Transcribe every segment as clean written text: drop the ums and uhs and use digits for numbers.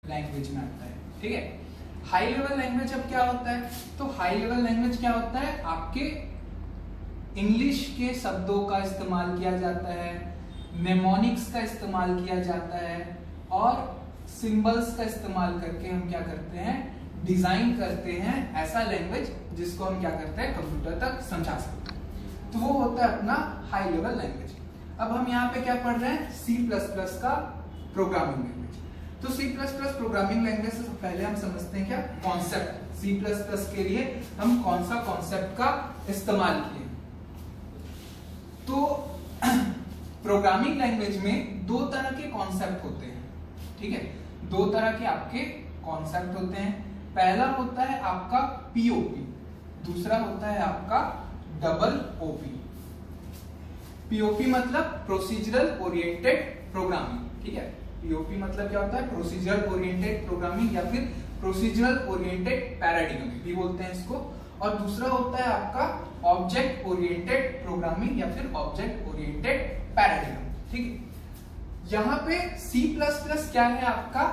Language में आता है। ठीक है, हाई लेवल लैंग्वेज अब क्या होता है, तो हाई लेवल लैंग्वेज क्या होता है, आपके इंग्लिश के शब्दों का इस्तेमाल किया जाता है, नेमोनिक्स का इस्तेमाल किया जाता है और सिंबल्स का इस्तेमाल करके हम क्या करते हैं, डिजाइन करते हैं ऐसा लैंग्वेज जिसको हम क्या करते हैं, कंप्यूटर तक समझा सकते हैं। तो वो होता है अपना हाई लेवल लैंग्वेज। अब हम यहाँ पे क्या पढ़ रहे हैं, C++ का प्रोग्रामिंग लैंग्वेज। तो C++ प्रोग्रामिंग लैंग्वेज से पहले हम समझते हैं क्या कॉन्सेप्ट, C++ के लिए हम कौन सा कॉन्सेप्ट का इस्तेमाल किए। तो प्रोग्रामिंग लैंग्वेज में दो तरह के कॉन्सेप्ट होते हैं। ठीक है, दो तरह के आपके कॉन्सेप्ट होते हैं। पहला होता है आपका POP, दूसरा होता है आपका OOP। POP मतलब प्रोसीजरल ओरिएंटेड प्रोग्रामिंग। ठीक है, POP मतलब क्या होता है, प्रोसीजरल ओरिएंटेड प्रोग्रामिंग या फिर प्रोसीजरल ओरिएंटेड पैराडिग्म भी बोलते हैं इसको। और दूसरा होता है आपका ऑब्जेक्ट ओरिएंटेड प्रोग्रामिंग या फिर ऑब्जेक्ट ओरिएंटेड पैराडिग्म। ठीक है, यहाँ पे C++ क्या है, आपका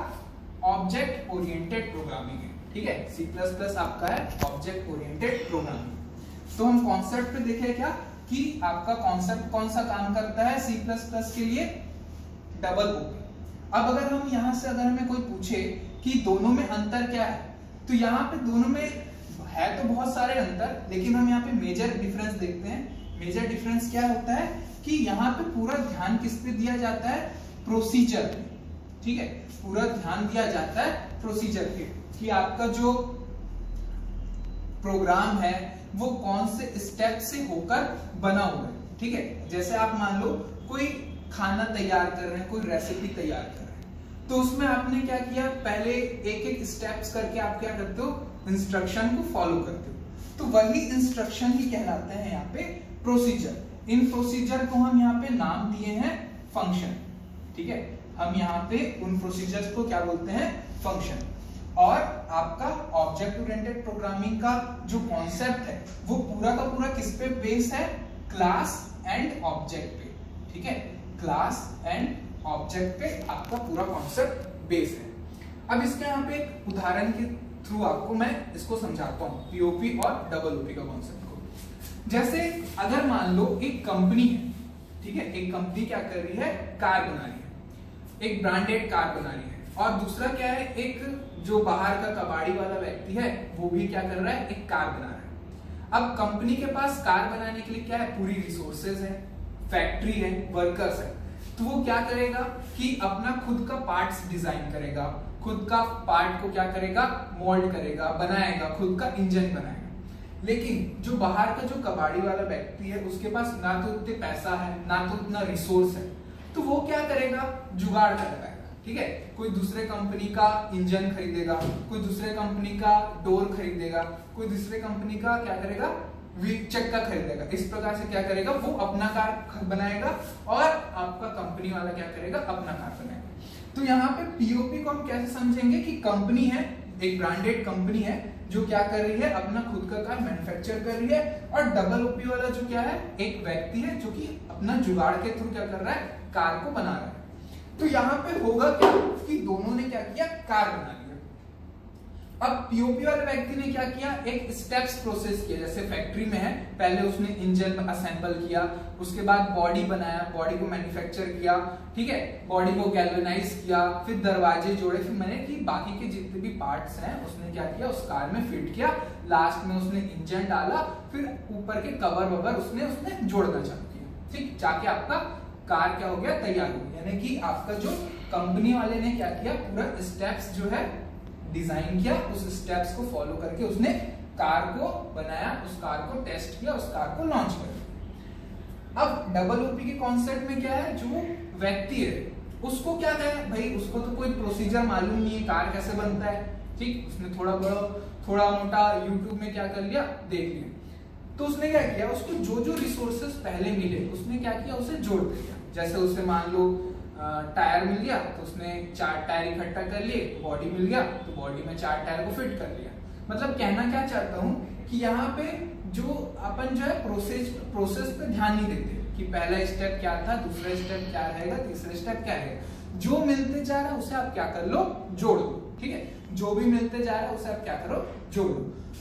ऑब्जेक्ट ओरिएंटेड प्रोग्रामिंग है। ठीक है, C++ आपका है ऑब्जेक्ट ओरिएंटेड प्रोग्रामिंग। तो हम कॉन्सेप्ट पे देखें क्या कि आपका कॉन्सेप्ट कौन सा काम करता है C++ के लिए, OOP। अब अगर हम यहाँ से अगर हमें कोई पूछे कि दोनों में अंतर क्या है, तो यहाँ पे दोनों में है तो बहुत सारे अंतर, लेकिन हम यहाँ पे मेजर डिफरेंस देखते हैं। मेजर डिफरेंस क्या होता है कि यहाँ पे पूरा ध्यान किस पे दिया जाता है, प्रोसीजर पे। ठीक है, पूरा ध्यान दिया जाता है प्रोसीजर पे कि आपका जो प्रोग्राम है वो कौन से स्टेप से होकर बना हुआ है। ठीक है, जैसे आप मान लो कोई खाना तैयार कर रहे हैं, कोई रेसिपी तैयार कर रहे हैं, तो उसमें आपने क्या किया, पहले एक एक स्टेप्स करके आप क्या करते हो, इंस्ट्रक्शन को फॉलो करते हो। तो वही इंस्ट्रक्शन ही कहलाते हैं यहाँ पे प्रोसीजर। इन प्रोसीजर को हम यहाँ पे नाम दिए हैं फंक्शन। ठीक है, हम यहाँ पे उन प्रोसीजर्स को क्या बोलते हैं, फंक्शन। और आपका ऑब्जेक्ट ओरिएंटेड प्रोग्रामिंग का जो कॉन्सेप्ट है वो पूरा का पूरा किस पे बेस है, क्लास एंड ऑब्जेक्ट पे। ठीक है, क्लास एंड ऑब्जेक्ट पे आपका पूरा कॉन्सेप्ट बेस है। अब इसका यहाँ पे एक उदाहरण के थ्रू आपको मैं इसको समझाता हूँ, POP और OOP का कॉन्सेप्ट को। जैसे अगर मान लो एक कंपनी है, ठीक है, एक कंपनी क्या कर रही है, कार बना रही है, एक ब्रांडेड कार बना रही है। और दूसरा क्या है, एक जो बाहर का कबाड़ी वाला व्यक्ति है वो भी क्या कर रहा है, एक कार बना रहा है। अब कंपनी के पास कार बनाने के लिए क्या है, पूरी रिसोर्सेज है, फैक्ट्री है, वर्कर्स है। तो वो क्या करेगा कि अपना खुद का पार्ट्स डिजाइन करेगा, खुद का पार्ट को क्या करेगा, मोल्ड करेगा, बनाएगा, खुद का इंजन बनाएगा। लेकिन जो बाहर का जो कबाड़ी वाला व्यक्ति है उसके पास ना तो उतने पैसा है ना तो उतना रिसोर्स है, तो वो क्या करेगा, जुगाड़ लगाएगा। ठीक है, कोई दूसरे कंपनी का इंजन खरीदेगा, कोई दूसरे कंपनी का डोर खरीदेगा, कोई दूसरे कंपनी का क्या करेगा, व्हील चक्का खरीदेगा। इस प्रकार से क्या करेगा, वो अपना कार बनाएगा और आपका कंपनी वाला क्या करेगा, अपना कार बनाएगा। तो यहाँ पे POP को हम कैसे समझेंगे कि कंपनी है, एक ब्रांडेड कंपनी है जो क्या कर रही है, अपना खुद का कार मैन्युफैक्चर कर रही है। और OOP वाला जो क्या है, एक व्यक्ति है जो कि अपना जुगाड़ के थ्रू क्या कर रहा है, कार को बना रहा है। तो यहाँ पे होगा क्या कि दोनों ने क्या किया, कार बना लिया। अब POP वाले व्यक्ति ने क्या किया, एक स्टेप्स प्रोसेस किया। जैसे फैक्ट्री में है, पहले उसने इंजन असेंबल किया, उसके बाद बॉडी बनाया, बॉडी को मैन्युफैक्चर किया। ठीक है, बॉडी को गैल्वेनाइज किया, फिर दरवाजे जोड़े, फिर मैंने कि बाकी के जितने भी पार्ट्स हैं उसने क्या किया, उस कार में फिट किया। लास्ट में उसने इंजन डाला, फिर ऊपर के कवर ववर उसने जोड़ना चालू किया। ठीक, जाके आपका कार क्या हो गया, तैयार हो गया। यानी कि आपका जो कंपनी वाले ने क्या किया, पूरा स्टेप्स जो है डिजाइन किया, उस स्टेप्स को फॉलो करके उसने कार को बनाया, उस कार को टेस्ट किया, उस कार को लॉन्च कर दिया। अब OOP के कॉन्सेप्ट में क्या है, जो व्यक्ति है उसको क्या है, भाई उसको तो कोई प्रोसीजर मालूम नहीं है, कार कैसे बनता है। ठीक, उसने थोड़ा मोटा यूट्यूब में क्या कर लिया, देख लिया। तो उसने क्या किया, उसको जो जो रिसोर्सेज पहले मिले उसने क्या किया, उसे जोड़ दिया। जैसे उसे मान लो टायर मिल गया तो उसने 4 टायर इकट्ठा कर लिए, बॉडी मिल गया तो बॉडी में 4 टायर को फिट कर लिया। मतलब कहना क्या चाहता हूँ कि यहाँ पे जो अपन जो है प्रोसेस पे ध्यान नहीं देते कि पहला स्टेप क्या था, दूसरा स्टेप क्या रहेगा, तीसरा स्टेप क्या रहेगा। जो मिलते जा रहा है उसे आप क्या कर लो, जोड़ दो। ठीक है, जो भी मिलते जा रहा है उसे आप क्या करो, जोड़ो।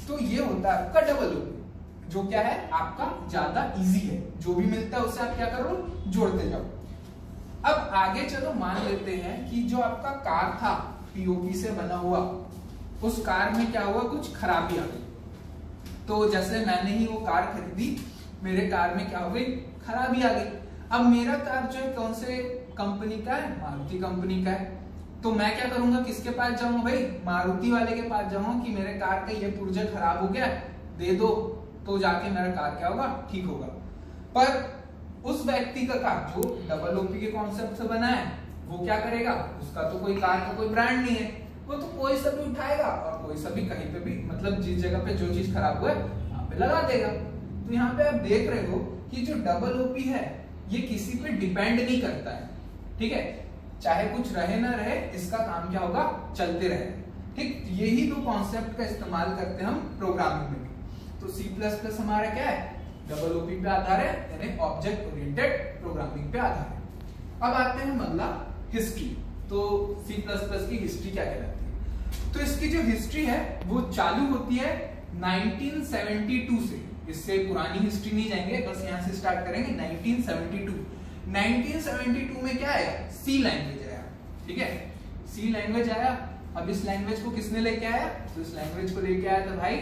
तो ये होता है आपका डबल ओपी, जो क्या है आपका ज्यादा इजी है, जो भी मिलता है उसे आप क्या करो, जोड़ते जाओ। अब आगे चलो, मान लेते हैं कि जो आपका कार था पीओपी से बना हुआ, उस कार में क्या हुआ, कुछ खराबी आ गई। तो जैसे मैंने ही वो कार खरीदी, मेरे कार में क्या हो गई, खराबी आ गई। अब मेरा कार जो है कौन से कंपनी का है, मारुति कंपनी का है। तो मैं क्या करूंगा, किसके पास जाऊंगा भाई, मारुति वाले के पास जाऊंगा कि मेरे कार का ये पुर्जा खराब हो गया, दे दो, तो जाके मेरा कार क्या होगा, ठीक होगा। पर उस व्यक्ति का कार जो डबल ओपी के कॉन्सेप्ट से बना है, वो क्या करेगा, उसका तो कोई कार का कोई ब्रांड नहीं है, वो तो कोई सा भी उठाएगा और कोई सा भी कहीं पे भी, मतलब जिस जगह पे जो चीज खराब हुआ है वहां पे लगा देगा। तो यहाँ पे आप देख रहे हो कि जो डबल ओपी है ये किसी पे डिपेंड नहीं करता है, ठीक है, चाहे कुछ रहे ना रहे, इसका काम क्या होगा, चलते रहे। ठीक, यही दो कॉन्सेप्ट का इस्तेमाल करते हैं हम प्रोग्रामिंग में भी। तो C++ हमारा क्या है, डबल ओपी पे आधार है, यानी ऑब्जेक्ट ओरिएंटेड प्रोग्रामिंग पे आधार है। अब आते हैं अगला, हिस्ट्री। तो C++ की हिस्ट्री क्या कहलाती है, तो इसकी जो हिस्ट्री है वो चालू होती है 1972 से। इससे पुरानी हिस्ट्री नहीं जाएंगे, बस यहाँ से स्टार्ट करेंगे 1972 में क्या आया, सी लैंग्वेज आया, ठीक है, सी लैंग्वेज आया। अब इस लैंग्वेज को किसने लेके आया, तो इस लैंग्वेज को लेके आया था भाई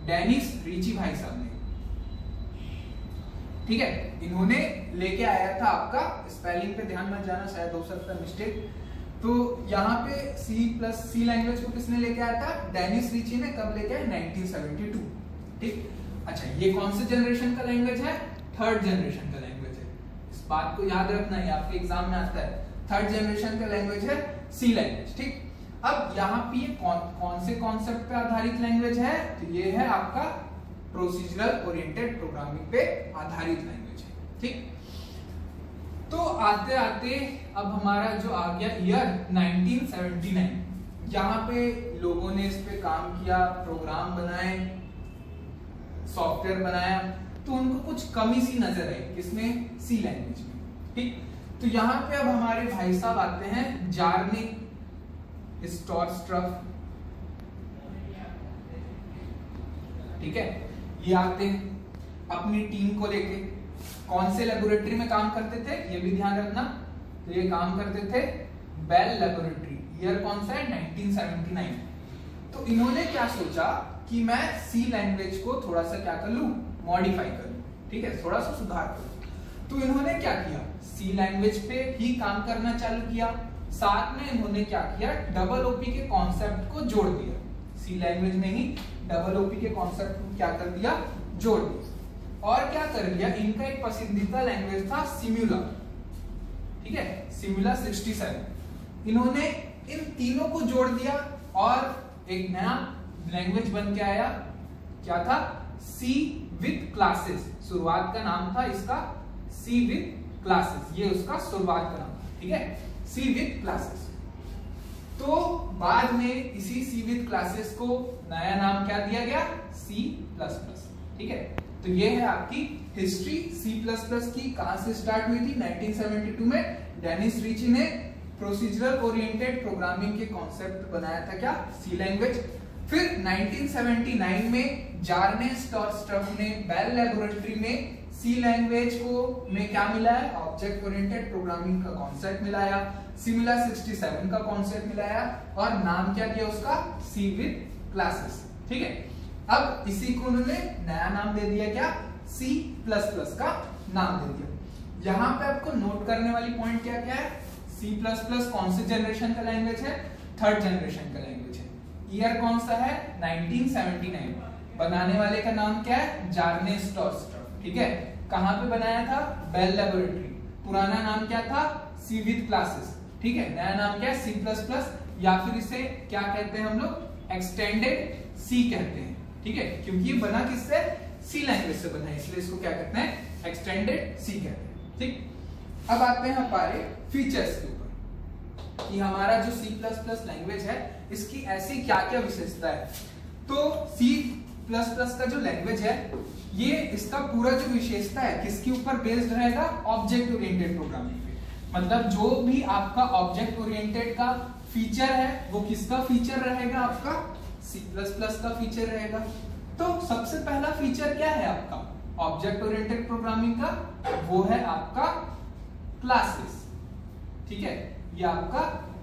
डेनिस रिची भाई साहब ने, ठीक है, इन्होंने लेके आया था। आपका स्पेलिंग पे ध्यान मत जाना, शायद हो सकता है मिस्टेक। तो यहाँ पे सी लैंग्वेज को किसने लेके आया था, डेनिस रिची ने। कब लेके आया, 1972, ठीक। अच्छा, ये कौन से जनरेशन का लैंग्वेज है, थर्ड जनरेशन का लैंग्वेज है, इस बात को याद रखना है, आपके एग्जाम में आता है। थर्ड जनरेशन का लैंग्वेज है सी लैंग्वेज, ठीक। अब यहाँ पे ये कौन से कॉन्सेप्ट पे आधारित लैंग्वेज है, तो ये है आपका प्रोसीजरल ओरिएंटेड प्रोग्रामिंग पे आधारित लैंग्वेज है, ठीक। तो आते आते अब हमारा जो आ गया ईयर 1979, यहाँ पे लोगों ने इस पे काम किया, प्रोग्राम बनाए, सॉफ्टवेयर बनाया, तो उनको कुछ कमी सी नजर आई, किसमें, सी लैंग्वेज में, ठीक। तो यहाँ पे अब हमारे भाई साहब आते हैं जार्निक स्टॉर्स्ट्रफ, ठीक है, ये आते हैं अपनी टीम को लेके। कौन से लेबोरेटरी में काम करते थे, ये भी ध्यान रखना, तो ये काम करते थे बेल लेबोरेटरी। ईयर कौन सा है, 1979। तो इन्होंने क्या सोचा कि मैं सी लैंग्वेज को थोड़ा सा क्या कर लूं, मॉडिफाई कर लूं, ठीक है, थोड़ा सा सुधार कर लूं। तो इन्होंने क्या किया, सी लैंग्वेज पे ही काम करना चालू किया, साथ में इन्होंने क्या किया, डबल ओपी के कॉन्सेप्ट को जोड़ दिया। सी लैंग्वेज में ही डबल ओपी के कॉन्सेप्ट को क्या कर दिया, जोड़ दिया। और क्या कर लिया, इनका एक पसंदीदा लैंग्वेज था सिमुला, ठीक है, सिमुला 67। इन्होंने इन तीनों को जोड़ दिया और एक नया लैंग्वेज बन के आया, क्या था, सी विद क्लासेस। शुरुआत का नाम था इसका सी विद क्लासेस, ये उसका शुरुआत का नाम था, ठीक है, सी विद क्लासेस। तो बाद में इसी सी विद क्लासेस को नया नाम क्या दिया गया, C++, ठीक है। तो ये है आपकी हिस्ट्री C++ की, कहां से स्टार्ट हुई थी, 1972 में डेनिस रिची ने प्रोसीजरल ओरिएंटेड प्रोग्रामिंग के कॉन्सेप्ट बनाया था, क्या, सी लैंग्वेज। फिर 1979 में जार्निक स्टॉर्स्ट्रफ ने बेल लेबोरेटरी में सी लैंग्वेज को में क्या मिला है, ऑब्जेक्ट ओरिएंटेड प्रोग्रामिंग का कॉन्सेप्ट मिलाया, सिमुला 67 का कॉन्सेप्ट मिलाया और नाम क्या दिया उसका, सी विद क्लासेस, ठीक है। अब इसी को उन्होंने नया नाम दे दिया, क्या, C++ का नाम दे दिया। यहाँ पे आपको नोट करने वाली पॉइंट क्या क्या है, C++ कौन से जनरेशन का लैंग्वेज है, थर्ड जनरेशन का लैंग्वेज है। ईयर कौन सा है, 1979। बनाने वाले का नाम क्या है, जार्निक स्टॉर्स्ट्रफ, ठीक है। कहां पे बनाया था, बेल लेबोरेटरी। पुराना नाम क्या था, सी विद क्लासेस, ठीक है। नया नाम क्या है, C++, या फिर इसे क्या कहते हैं हम लोग, एक्सटेंडेड सी कहते हैं, ठीक है, क्योंकि ये बना किससे, सी लैंग्वेज से बना है, इसलिए इसको क्या कहते हैं, एक्सटेंडेड सी कहते हैं, ठीक। अब आते हैं हमारे फीचर्स के ऊपर कि हमारा जो C++ लैंग्वेज है इसकी ऐसी क्या क्या विशेषता है। तो C++ का जो लैंग्वेज है, ये इसका पूरा जो विशेषता है किसके ऊपर बेस्ड रहेगा, ऑब्जेक्ट ओरिएंटेड प्रोग्रामिंग पे। मतलब जो भी आपका ऑब्जेक्ट ओरिएंटेड का फीचर है वो किसका फीचर रहेगा? आपका C++ का फीचर रहेगा। तो सबसे पहला फीचर क्या है आपका ऑब्जेक्ट ओरिएंटेड प्रोग्रामिंग का? वो है आपका क्लासेस। ठीक है, ये आपका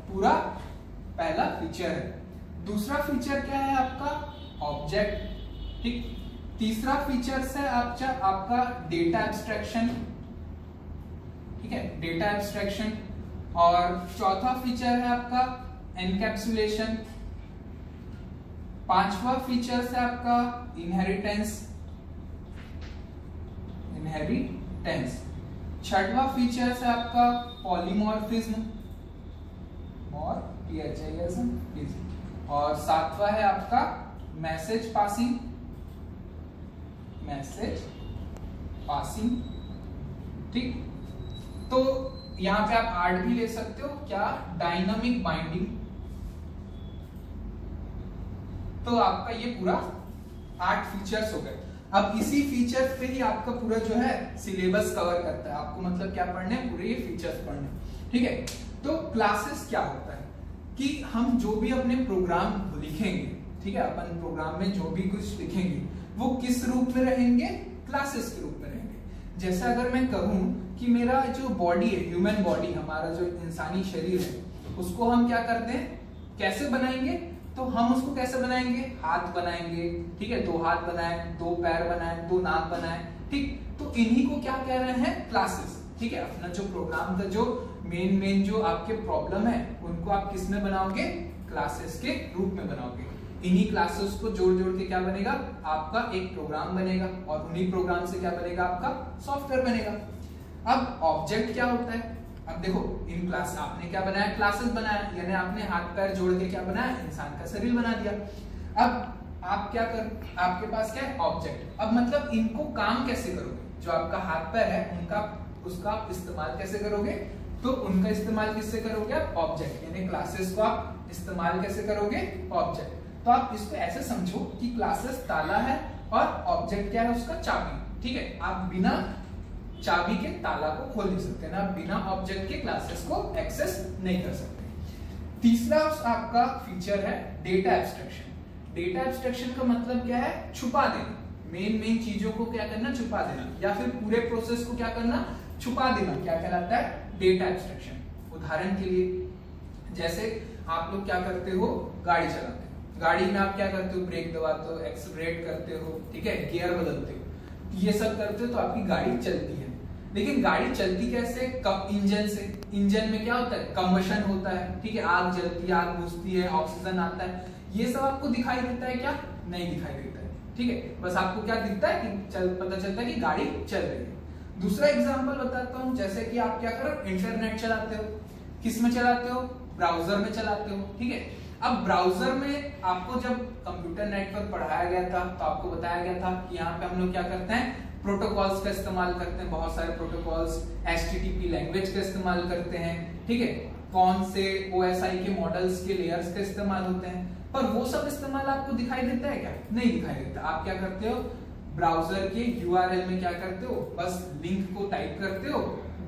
पूरा पहला फीचर है। दूसरा फीचर क्या है आपका? ऑब्जेक्ट। ठीक, तीसरा फीचर है आपका डेटा एब्स्ट्रैक्शन। ठीक है, डेटा एब्स्ट्रैक्शन। और चौथा फीचर है आपका एनकैप्सुलेशन। पांचवा फीचर है आपका इनहेरिटेंस। छठवा फीचर है आपका पॉलीमॉर्फिज्म और सातवां है आपका मैसेज पासिंग। ठीक, तो यहां पे आप आर्ट भी ले सकते हो, क्या? Dynamic binding. तो आपका ये पूरा 8 फीचर्स हो गए। अब इसी फीचर पे ही आपका पूरा जो है सिलेबस कवर करता है। आपको मतलब क्या पढ़ने, पूरे ये फीचर्स पढ़ने। ठीक है, तो क्लासेस क्या होता है कि हम जो भी अपने प्रोग्राम लिखेंगे, ठीक है, अपन प्रोग्राम में जो भी कुछ लिखेंगे वो किस रूप में रहेंगे? क्लासेस के रूप में रहेंगे। जैसे अगर मैं कहूं कि मेरा जो बॉडी है, ह्यूमन बॉडी, हमारा जो इंसानी शरीर है, उसको हम क्या करते हैं, कैसे बनाएंगे? तो हम उसको कैसे बनाएंगे? हाथ बनाएंगे। ठीक है, 2 हाथ बनाए, 2 पैर बनाए, 2 नाक बनाए। ठीक, तो इन्हीं को क्या कह रहे हैं? क्लासेस। ठीक है, अपना जो प्रोग्राम का जो मेन जो आपके प्रॉब्लम है उनको आप किस में बनाओगे? क्लासेस के रूप में बनाओगे। इन्हीं क्लासेस को जोड़ जोड़ के क्या बनेगा? आपका एक प्रोग्राम बनेगा और उन्हीं प्रोग्राम से क्या बनेगा? आपका सॉफ्टवेयर बनेगा। अब ऑब्जेक्ट क्या होता है? अब देखो, इन क्लास आपने क्या बनाया? क्लासेस बनाया, यानी आपने हाथ पैर जोड़ के क्या बनाया? इंसान का शरीर बना दिया। अब आप क्या कर, आपके पास क्या है? ऑब्जेक्ट। अब मतलब इनको काम कैसे करोगे? जो आपका हाथ पैर है उनका उसका आप इस्तेमाल कैसे करोगे? तो उनका इस्तेमाल किससे करोगे? आप ऑब्जेक्ट, यानी क्लासेस को आप इस्तेमाल कैसे करोगे? ऑब्जेक्ट। तो आप इसको ऐसे समझो कि क्लासेस ताला है और ऑब्जेक्ट क्या है? उसका चाबी। ठीक है, आप बिना चाबी के ताला को खोल नहीं सकते ना, बिना ऑब्जेक्ट के क्लासेस को एक्सेस नहीं कर सकते। तीसरा आपका फीचर है डेटा एब्स्ट्रैक्शन। डेटा एब्स्ट्रैक्शन का मतलब क्या है? छुपा देना। मेन चीजों को क्या करना? छुपा देना, या फिर पूरे प्रोसेस को क्या करना? छुपा देना। क्या कहलाता है? Data abstraction. उदाहरण के लिए जैसे आप लोग क्या करते हो? गाड़ी चलाते हो। गाड़ी में आप क्या करते हो? ब्रेक दबाते हो, एक्सीलरेट करते हो, ठीक है, गियर बदलते हो, ये सब करते हो तो आपकी गाड़ी चलती है। लेकिन गाड़ी चलती कैसे? कब? इंजन से। इंजन में क्या होता है? कंबशन होता है। ठीक है, आग जलती है, आग बुझती है, ऑक्सीजन आता है, ये सब आपको दिखाई देता है क्या? नहीं दिखाई देता है। ठीक है, बस आपको क्या दिखता है कि पता चलता है कि गाड़ी चल रही है। दूसरा एग्जांपल बताता हूं, जैसे कि आप क्या करो? इंटरनेट चलाते हो। किस में चलाते हो? ब्राउजर में चलाते हो। ठीक है, अब ब्राउजर में आपको जब कंप्यूटर नेटवर्क पढ़ाया गया था तो आपको बताया गया था कि यहाँ पे हम लोग क्या करते हैं? प्रोटोकॉल्स का इस्तेमाल करते हैं, बहुत सारे प्रोटोकॉल्स, HTTP लैंग्वेज का इस्तेमाल करते हैं। ठीक है, कौन से OSI के मॉडल्स के लेयर्स का इस्तेमाल होते हैं, पर वो सब इस्तेमाल आपको दिखाई देता है क्या? नहीं दिखाई देता। आप क्या करते हो? ब्राउजर के URL में क्या करते हो? बस लिंक को टाइप करते हो,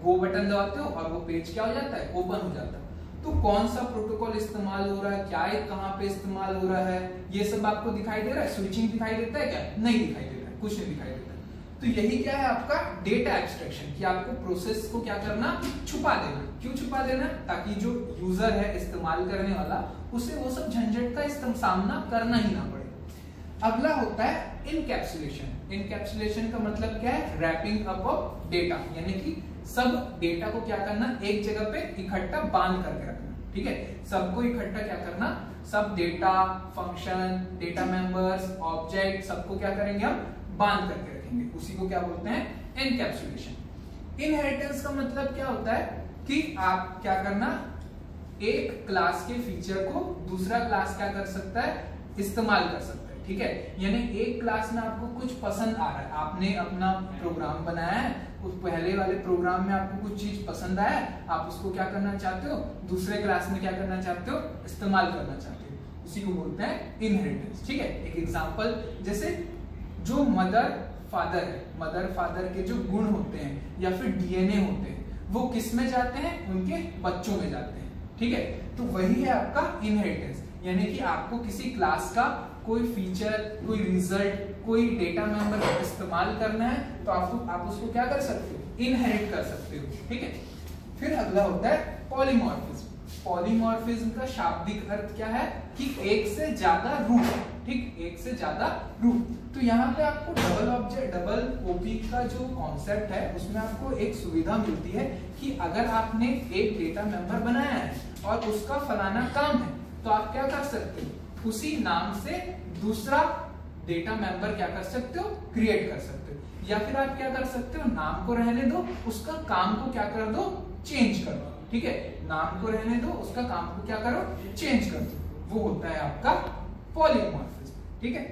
गो बटन दबाते हो और वो पेज क्या हो जाता है? ओपन हो जाता है। तो कौन सा प्रोटोकॉल इस्तेमाल हो रहा है, क्या है, कहां पे इस्तेमाल हो रहा है, ये सब आपको दिखाई दे रहा है? स्विचिंग दिखाई देता है क्या? नहीं दिखाई देता है, कुछ नहीं दिखाई देता। तो यही क्या है आपका डेटा एब्स्ट्रैक्शन, कि आपको प्रोसेस को क्या करना? छुपा देना। क्यों छुपा देना? ताकि जो यूजर है, इस्तेमाल करने वाला, उसे वो सब झंझट का सामना करना ही ना पड़े। अगला होता है इनकैप्सुलेशन। इनकैप्सुलेशन का मतलब क्या है? रैपिंग अप ऑफ डेटा, यानी कि सब डेटा को क्या करना? एक जगह पे इकट्ठा बांध करके रखना। ठीक है, सबको इकट्ठा क्या करना? सब data, function, data members, object, सबको क्या करेंगे? हम बांध करके रखेंगे। उसी को क्या बोलते हैं? एनकैप्सुलेशन। इनहेरिटेंस का मतलब क्या होता है कि आप क्या करना? एक क्लास के फीचर को दूसरा क्लास क्या कर सकता है? इस्तेमाल कर सकता है। ठीक है, यानी एक क्लास में आपको कुछ पसंद आ रहा है, आपने अपना प्रोग्राम बनाया है, उस पहले वाले प्रोग्राम में आपको कुछ चीज पसंद आया है, आप उसको क्या करना चाहते हो? दूसरे क्लास में क्या करना चाहते हो? इस्तेमाल करना चाहते हो। उसी को बोलते हैं इनहेरिटेंस। ठीक है, एक एग्जांपल, जैसे जो मदर फादर है, मदर फादर के जो गुण होते हैं या फिर DNA होते हैं, वो किस में जाते हैं? उनके बच्चों में जाते हैं। ठीक है। तो वही है आपका इनहेरिटेंस, यानी कि आपको किसी क्लास का कोई फीचर, कोई रिजल्ट, कोई डेटा मेंबर इस्तेमाल करना है तो आप उसको क्या कर सकते हो, इनहेरिट कर सकते हो, ठीक है। फिर अगला होता है पॉलीमॉर्फिज्म। पॉलीमॉर्फिज्म का शाब्दिक अर्थ क्या है कि एक से ज्यादा रूप, ठीक, एक से ज्यादा रूप। तो यहाँ पे आपको डबल कॉपी का जो कॉन्सेप्ट है उसमें आपको एक सुविधा मिलती है कि अगर आपने एक डेटा मेंबर बनाया है और उसका फलाना काम है तो आप क्या कर सकते हो, उसी नाम से दूसरा डेटा मेंबर क्या कर सकते हो, क्रिएट कर सकते हो। या फिर आप क्या कर सकते हो, नाम को रहने दो, उसका काम को क्या कर दो, चेंज कर दो, ठीक है। नाम को रहने दो, उसका काम को क्या करो, चेंज कर दो। वो होता है आपका पॉलीमॉर्फिज्म, ठीक है।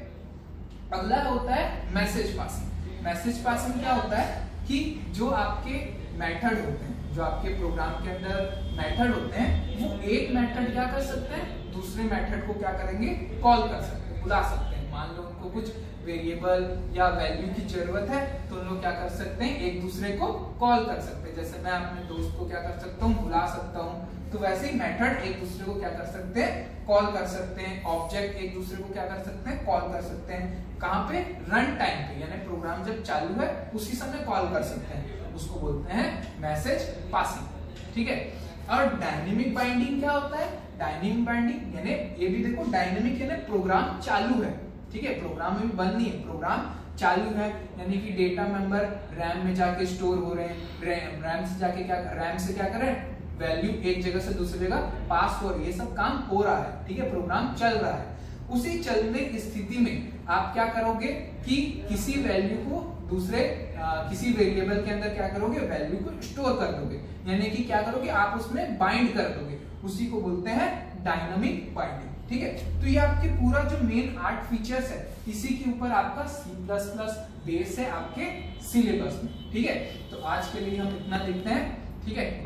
अगला होता है मैसेज पासिंग। मैसेज पासिंग क्या होता है कि जो आपके मेथड होते हैं, जो आपके प्रोग्राम के अंदर मेथड होते हैं, वो एक मेथड क्या कर सकते हैं, दूसरे मेथड को क्या करेंगे, कॉल कर सकते हैं, बुला सकते हैं। मान लो उनको कुछ वेरिएबल या वैल्यू की जरूरत है तो उन लोग क्या कर सकते हैं, एक दूसरे को कॉल कर सकते हैं। जैसे मैं अपने दोस्त को क्या कर सकता हूँ, बुला सकता हूँ, तो वैसे ही मेथड एक दूसरे को क्या कर सकते हैं, कॉल कर सकते हैं। ऑब्जेक्ट एक दूसरे को क्या कर सकते हैं, कॉल कर सकते हैं। कहाँ पे, रन टाइम पे, यानी प्रोग्राम जब चालू है उसी समय कॉल कर सकते हैं, उसको बोलते हैं मैसेज पासिंग, ठीक है। और डायनेमिक बाइंडिंग क्या होता है, डायनेमिक बाइंडिंग यानी ये भी देखो, डायनेमिक यानी प्रोग्राम चालू है, ठीक है, प्रोग्राम में भी बंद नहीं है, प्रोग्राम चालू है, यानी कि डेटा मेंबर रैम में जाके स्टोर हो रहे हैं, रैम से जाके रैम से क्या करें, वैल्यू एक जगह से दूसरी जगह पास हो रही है, ये सब काम हो रहा है, ठीक है, प्रोग्राम चल रहा है। उसी चलने की स्थिति में आप क्या करोगे कि किसी वैल्यू को दूसरे किसी वेरिएबल के अंदर क्या करोगे, वैल्यू को स्टोर कर दोगे, यानी कि क्या करोगे, आप उसमें बाइंड कर दोगे, उसी को बोलते हैं डायनामिक बाइंडिंग, ठीक है। तो ये आपके पूरा जो मेन 8 फीचर्स है, इसी के ऊपर आपका C++ बेस है आपके सिलेबस में, ठीक है। तो आज के लिए हम इतना देखते हैं, ठीक है।